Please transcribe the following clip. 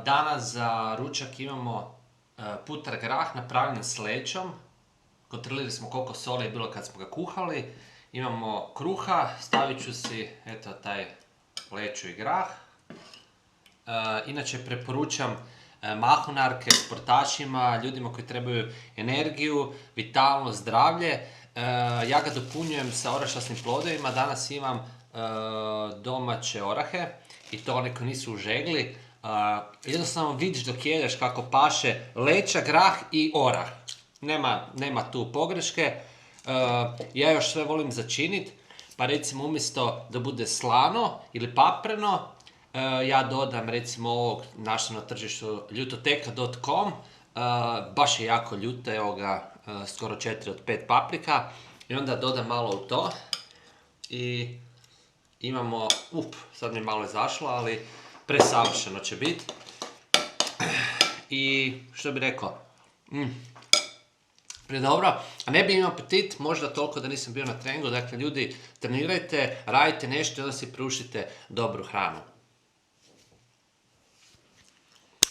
Danas za ručak imamo putar grah napravljen s lećom. Kontrolirali smo koliko soli je bilo kad smo ga kuhali. Imamo kruha, stavit ću si eto taj leću i grah. Inače preporučam mahunarke sportašima, ljudima koji trebaju energiju, vitalnost, zdravlje. Ja ga dopunjujem sa orašasnim plodovima. Danas imam domaće orahe i to one koji nisu u žegli. Jednostavno vidiš dok jedeš kako paše leća, grah i orah. Nema tu pogreške. Ja još sve volim začiniti, pa recimo umjesto da bude slano ili papreno, ja dodam recimo ovog našao na tržištu ljutoteka.com, baš je jako ljuto, evo ga skoro 4 od 5 paprika i onda dodam malo u to i imamo, sad mi je malo izašlo, ali presavršeno će biti. I što bi rekao, predobro, a ne bi imao apetit, možda toliko da nisam bio na treningu, dakle ljudi trenirajte, radite nešto i onda si prušite dobru hranu.